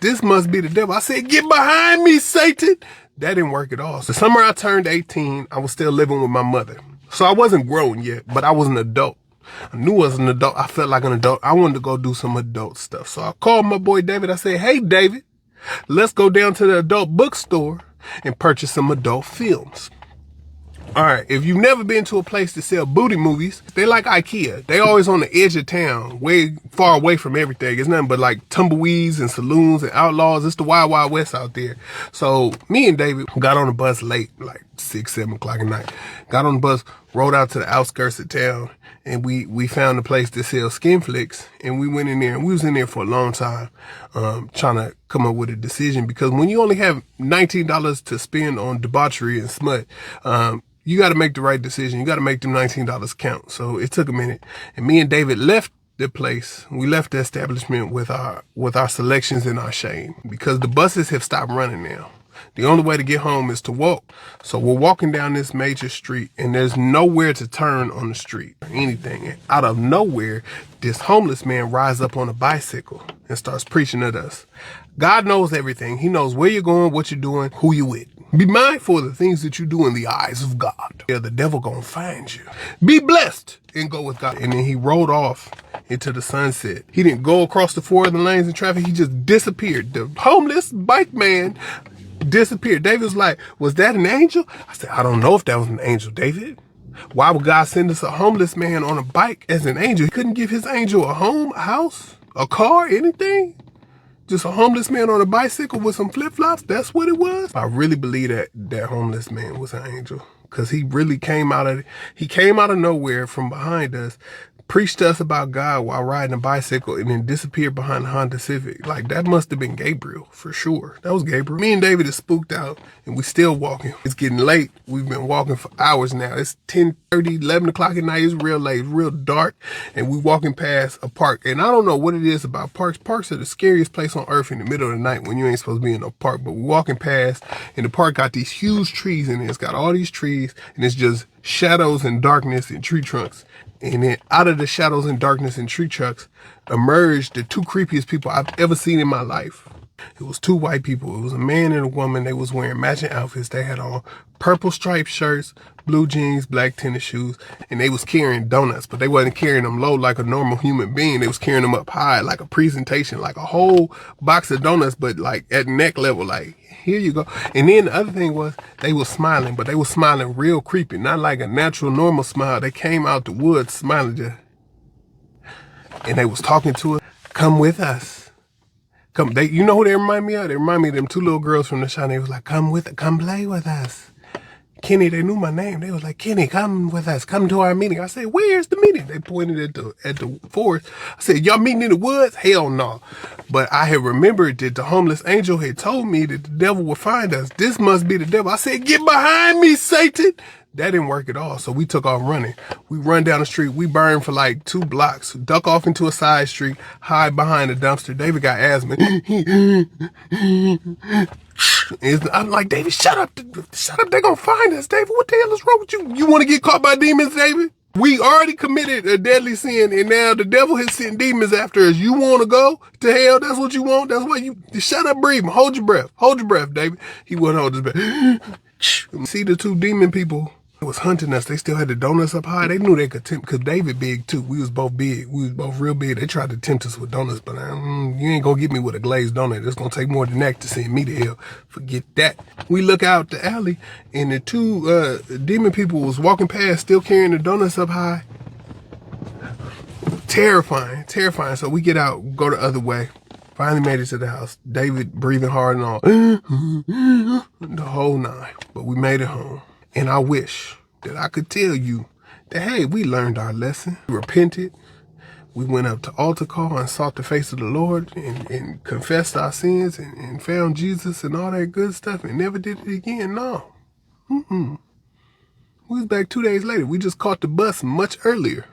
This must be the devil. I said, get behind me, Satan. That didn't work at all. So the summer I turned 18, I was still living with my mother. So I wasn't grown yet, but I was an adult. I knew I was an adult. I felt like an adult. I wanted to go do some adult stuff. So I called my boy David. I said, hey, David, let's go down to the adult bookstore and purchase some adult films. All right, if you've never been to a place to sell booty movies, they like IKEA. They always on the edge of town, way far away from everything. It's nothing but like tumbleweeds and saloons and outlaws. It's the Wild Wild West out there. So me and David got on the bus late, like 6, 7 o'clock at night. Got on the bus, rode out to the outskirts of town, and we found a place to sell skin flicks. And we went in there, and we was in there for a long time, trying to come up with a decision. Because when you only have $19 to spend on debauchery and smut, you got to make the right decision. You got to make them $19 count. So it took a minute. And me and David left the place. We left the establishment with our selections and our shame, because the buses have stopped running now. The only way to get home is to walk. So we're walking down this major street, and there's nowhere to turn on the street or anything. And out of nowhere, this homeless man rides up on a bicycle and starts preaching at us. God knows everything. He knows where you're going, what you're doing, who you with. Be mindful of the things that you do in the eyes of God. Yeah, the devil gonna find you. Be blessed and go with God. And then he rode off into the sunset. He didn't go across the 4 other lanes in traffic. He just disappeared. The homeless bike man disappeared. David was like, was that an angel? I said, I don't know if that was an angel, David. Why would God send us a homeless man on a bike as an angel? He couldn't give his angel a home, a house, a car, anything? Just a homeless man on a bicycle with some flip-flops? That's what it was? I really believe that homeless man was an angel, because he really came out of nowhere from behind us, preached to us about God while riding a bicycle, and then disappeared behind the Honda Civic. Like, that must have been Gabriel, for sure. That was Gabriel. Me and David is spooked out, and we still walking. It's getting late. We've been walking for hours now. It's 10:30, 11 o'clock at night. It's real late, real dark, and we walking past a park. And I don't know what it is about parks. Parks are the scariest place on earth in the middle of the night when you ain't supposed to be in a park. But we're walking past, and the park got these huge trees in it. It's got all these trees, and it's just shadows and darkness and tree trunks. And then out of the shadows and darkness and tree trunks emerged the 2 creepiest people I've ever seen in my life. It was 2 white people. It was a man and a woman. They was wearing matching outfits. They had on purple striped shirts, blue jeans, black tennis shoes, and they was carrying donuts, but they wasn't carrying them low like a normal human being. They was carrying them up high like a presentation, like a whole box of donuts, but like at neck level, like, here you go. And then the other thing was, they were smiling, but they were smiling real creepy, not like a natural, normal smile. They came out the woods smiling just, and they was talking to us. Come with us. Come, you know who they remind me of? They remind me of them 2 little girls from the shop. They was like, come play with us. Kenny, they knew my name. They was like, Kenny, come with us. Come to our meeting. I said, where's the meeting? They pointed at the forest. I said, y'all meeting in the woods? Hell no. But I had remembered that the homeless angel had told me that the devil would find us. This must be the devil. I said, get behind me, Satan. That didn't work at all. So we took off running. We run down the street. We burned for like 2 blocks, duck off into a side street, hide behind a dumpster. David got asthma. I'm like, David, shut up. Shut up. They're going to find us. David, what the hell is wrong with you? You want to get caught by demons, David? We already committed a deadly sin, and now the devil has sent demons after us. You want to go to hell? That's what you want? That's why you... Shut up, breathing. Hold your breath. Hold your breath, David. He wouldn't hold his breath. See the 2 demon people was hunting us. They still had the donuts up high. They knew they could tempt, because David big too. We was both big. We was both real big. They tried to tempt us with donuts, but you ain't gonna get me with a glazed donut. It's gonna take more than that to send me to hell. Forget that. We look out the alley, and the 2 demon people was walking past, still carrying the donuts up high. Terrifying, terrifying. So we get out, go the other way. Finally made it to the house. David breathing hard and all. The whole 9. But we made it home. And I wish that I could tell you that, hey, we learned our lesson. We repented. We went up to altar call and sought the face of the Lord and confessed our sins and found Jesus and all that good stuff and never did it again. No. We was back 2 days later. We just caught the bus much earlier.